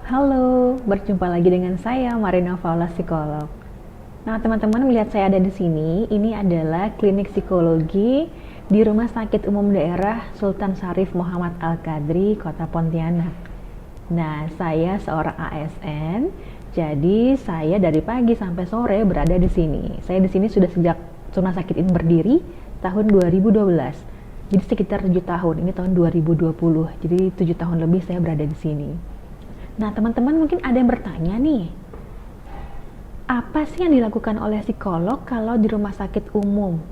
Halo, berjumpa lagi dengan saya Marina Paula psikolog. Nah, teman-teman melihat saya ada di sini, ini adalah klinik psikologi di Rumah Sakit Umum Daerah Sultan Syarif Muhammad Al-Qadri, Kota Pontianak. Nah, saya seorang ASN, jadi saya dari pagi sampai sore berada di sini. Saya di sini sudah sejak rumah sakit ini berdiri tahun 2012. Jadi sekitar 7 tahun, ini tahun 2020. Jadi 7 tahun lebih saya berada di sini. Nah, teman-teman mungkin ada yang bertanya nih, apa sih yang dilakukan oleh psikolog kalau di rumah sakit umum?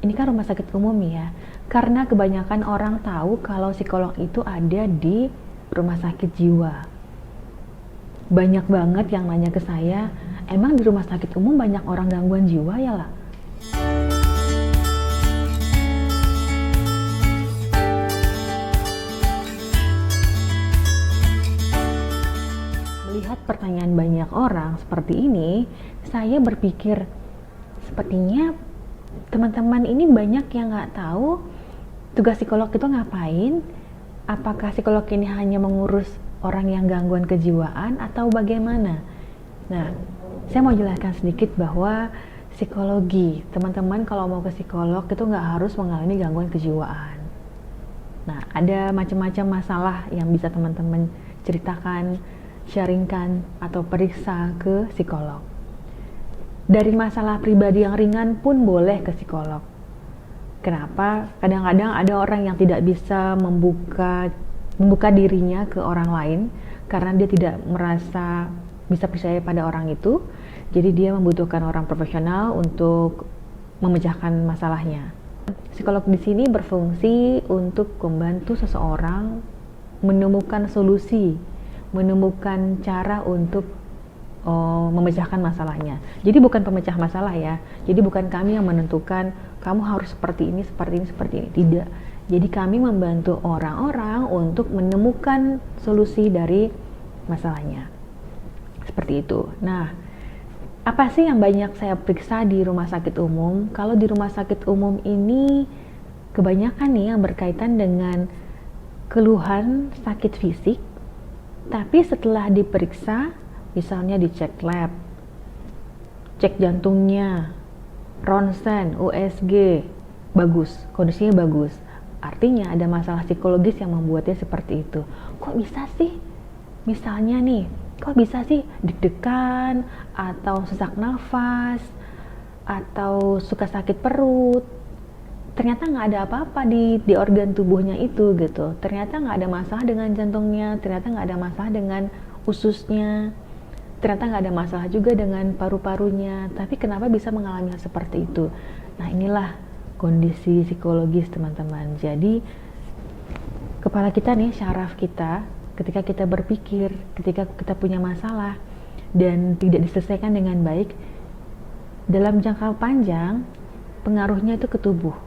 Ini kan rumah sakit umum ya, karena kebanyakan orang tahu kalau psikolog itu ada di rumah sakit jiwa. Banyak banget yang nanya ke saya, emang di rumah sakit umum banyak orang gangguan jiwa ya lah? Melihat pertanyaan banyak orang seperti ini, saya berpikir sepertinya teman-teman ini banyak yang nggak tahu tugas psikolog itu ngapain. Apakah psikolog ini hanya mengurus orang yang gangguan kejiwaan atau bagaimana? Nah, saya mau jelaskan sedikit bahwa psikologi, teman-teman kalau mau ke psikolog itu nggak harus mengalami gangguan kejiwaan. Nah, ada macam-macam masalah yang bisa teman-teman ceritakan, sharingkan, atau periksa ke psikolog. Dari masalah pribadi yang ringan pun boleh ke psikolog. Kenapa? Kadang-kadang ada orang yang tidak bisa membuka dirinya ke orang lain karena dia tidak merasa bisa percaya pada orang itu. Jadi dia membutuhkan orang profesional untuk memecahkan masalahnya. Psikolog di sini berfungsi untuk membantu seseorang menemukan solusi, menemukan cara untuk memecahkan masalahnya. Jadi bukan pemecah masalah ya. Jadi bukan kami yang menentukan kamu harus seperti ini, seperti ini, seperti ini. Tidak. Jadi kami membantu orang-orang untuk menemukan solusi dari masalahnya. Seperti itu. Nah, apa sih yang banyak saya periksa di rumah sakit umum? Kalau di rumah sakit umum ini kebanyakan nih yang berkaitan dengan keluhan sakit fisik, tapi setelah diperiksa, misalnya dicek lab, cek jantungnya, ronsen, USG, bagus, kondisinya bagus. Artinya ada masalah psikologis yang membuatnya seperti itu. Kok bisa sih? Misalnya nih, kok bisa sih deg-degan, atau sesak nafas, atau suka sakit perut? Ternyata nggak ada apa-apa di organ tubuhnya itu gitu. Ternyata nggak ada masalah dengan jantungnya, ternyata nggak ada masalah dengan ususnya, ternyata nggak ada masalah juga dengan paru-parunya. Tapi kenapa bisa mengalami hal seperti itu? Nah, inilah kondisi psikologis teman-teman. Jadi kepala kita nih, syaraf kita, ketika kita berpikir, ketika kita punya masalah dan tidak diselesaikan dengan baik, dalam jangka panjang pengaruhnya itu ke tubuh.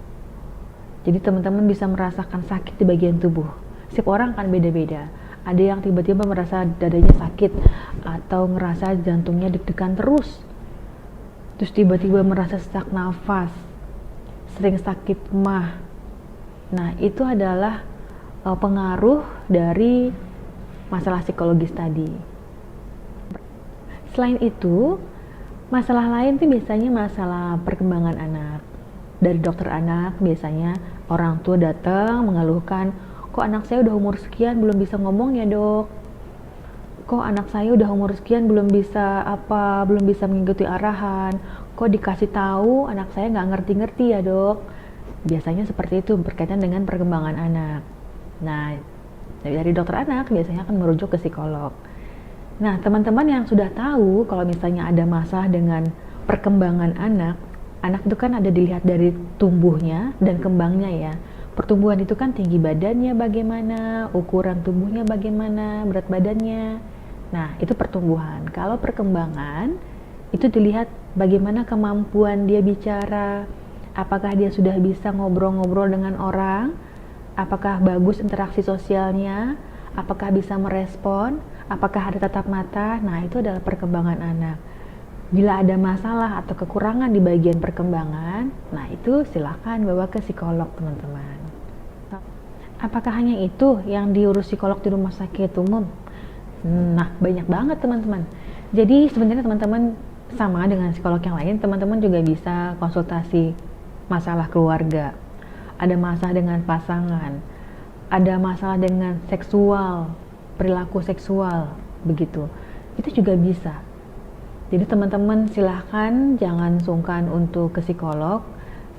Jadi teman-teman bisa merasakan sakit di bagian tubuh. Setiap orang kan beda-beda. Ada yang tiba-tiba merasa dadanya sakit atau ngerasa jantungnya deg-degan terus. Terus tiba-tiba merasa sesak nafas, sering sakit mah. Nah, itu adalah pengaruh dari masalah psikologis tadi. Selain itu, masalah lain tuh biasanya masalah perkembangan anak. Dari dokter anak biasanya orang tua datang mengeluhkan, kok anak saya udah umur sekian belum bisa ngomong ya dok, kok anak saya udah umur sekian belum bisa mengikuti arahan, kok dikasih tahu anak saya nggak ngerti-ngerti ya dok. Biasanya seperti itu berkaitan dengan perkembangan anak. Nah, dari dokter anak biasanya akan merujuk ke psikolog. Nah, teman-teman yang sudah tahu kalau misalnya ada masalah dengan perkembangan anak itu kan ada dilihat dari tumbuhnya dan kembangnya ya. Pertumbuhan itu kan tinggi badannya bagaimana, ukuran tubuhnya bagaimana, berat badannya. Nah, itu pertumbuhan. Kalau perkembangan, itu dilihat bagaimana kemampuan dia bicara, apakah dia sudah bisa ngobrol-ngobrol dengan orang, apakah bagus interaksi sosialnya, apakah bisa merespon, apakah ada tatap mata. Nah, itu adalah perkembangan anak. Bila ada masalah atau kekurangan di bagian perkembangan, nah itu silakan bawa ke psikolog teman-teman. Apakah hanya itu yang diurus psikolog di rumah sakit umum? Nah, banyak banget teman-teman. Jadi sebenarnya teman-teman sama dengan psikolog yang lain, teman-teman juga bisa konsultasi masalah keluarga. Ada masalah dengan pasangan, ada masalah dengan seksual, perilaku seksual, begitu. Itu juga bisa. Jadi teman-teman silahkan jangan sungkan untuk ke psikolog.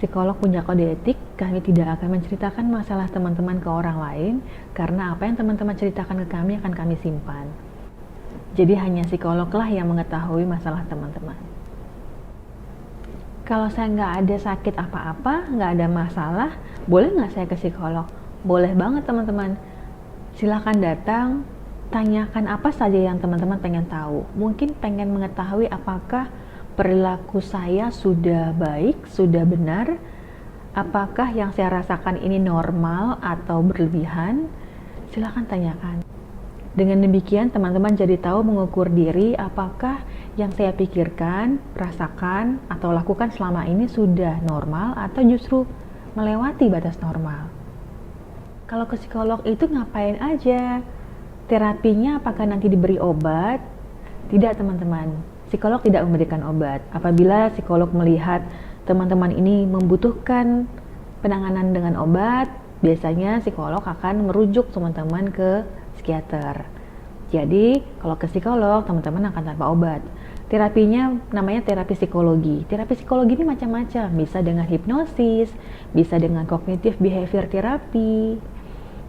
Psikolog punya kode etik, kami tidak akan menceritakan masalah teman-teman ke orang lain, karena apa yang teman-teman ceritakan ke kami akan kami simpan. Jadi hanya psikologlah yang mengetahui masalah teman-teman. Kalau saya nggak ada sakit apa-apa, nggak ada masalah, boleh nggak saya ke psikolog? Boleh banget teman-teman. Silahkan datang, tanyakan apa saja yang teman-teman pengen tahu. Mungkin pengen mengetahui apakah perilaku saya sudah baik, sudah benar, apakah yang saya rasakan ini normal atau berlebihan. Silahkan tanyakan. Dengan demikian teman-teman jadi tahu mengukur diri apakah yang saya pikirkan, rasakan, atau lakukan selama ini sudah normal atau justru melewati batas normal. Kalau ke psikolog itu ngapain aja? Terapinya apakah nanti diberi obat? Tidak teman-teman, psikolog tidak memberikan obat. Apabila psikolog melihat teman-teman ini membutuhkan penanganan dengan obat, biasanya psikolog akan merujuk teman-teman ke psikiater. Jadi kalau ke psikolog teman-teman akan tanpa obat. Terapinya namanya terapi psikologi. Terapi psikologi ini macam-macam, bisa dengan hipnosis, bisa dengan cognitive behavior therapy.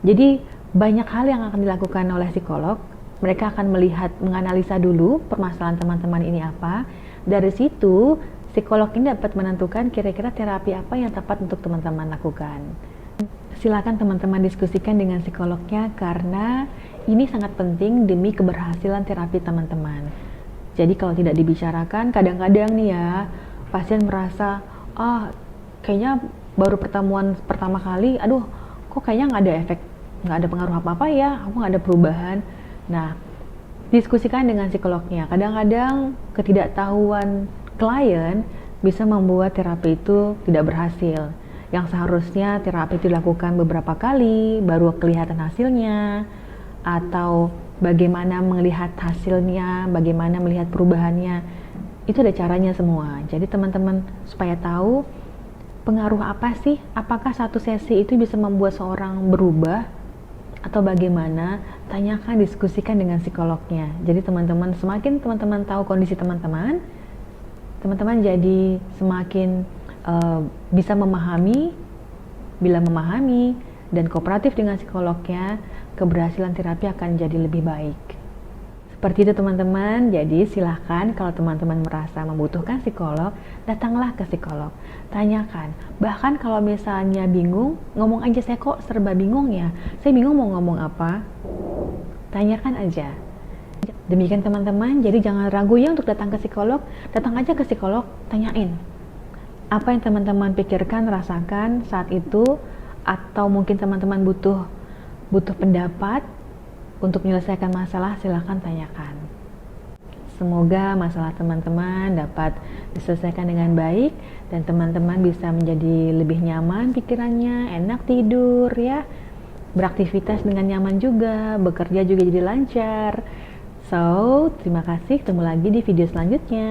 Jadi banyak hal yang akan dilakukan oleh psikolog. Mereka akan melihat, menganalisa dulu permasalahan teman-teman ini apa. Dari situ psikolog ini dapat menentukan kira-kira terapi apa yang tepat untuk teman-teman lakukan. Silakan teman-teman diskusikan dengan psikolognya karena ini sangat penting demi keberhasilan terapi teman-teman. Jadi kalau tidak dibicarakan, kadang-kadang nih ya, pasien merasa, kayaknya baru pertemuan pertama kali, aduh kok kayaknya nggak ada efek, nggak ada pengaruh apa-apa ya, aku nggak ada perubahan. Nah, diskusikan dengan psikolognya. Kadang-kadang ketidaktahuan klien bisa membuat terapi itu tidak berhasil. Yang seharusnya terapi itu dilakukan beberapa kali baru kelihatan hasilnya, atau bagaimana melihat hasilnya, bagaimana melihat perubahannya, itu ada caranya semua. Jadi teman-teman supaya tahu pengaruh apa sih, apakah satu sesi itu bisa membuat seorang berubah atau bagaimana, tanyakan, diskusikan dengan psikolognya. Jadi teman-teman, semakin teman-teman tahu kondisi teman-teman, teman-teman jadi semakin bisa memahami. Bila memahami dan kooperatif dengan psikolognya, keberhasilan terapi akan jadi lebih baik. Seperti itu teman-teman. Jadi silahkan kalau teman-teman merasa membutuhkan psikolog, datanglah ke psikolog. Tanyakan. Bahkan kalau misalnya bingung, ngomong aja, saya kok serba bingung ya, saya bingung mau ngomong apa. Tanyakan aja. Demikian teman-teman, jadi jangan ragu ya untuk datang ke psikolog. Datang aja ke psikolog, tanyain apa yang teman-teman pikirkan, rasakan saat itu, atau mungkin teman-teman butuh pendapat untuk menyelesaikan masalah, silahkan tanyakan. Semoga masalah teman-teman dapat diselesaikan dengan baik dan teman-teman bisa menjadi lebih nyaman pikirannya, enak tidur ya, beraktivitas dengan nyaman juga, bekerja juga jadi lancar. So, terima kasih, ketemu lagi di video selanjutnya.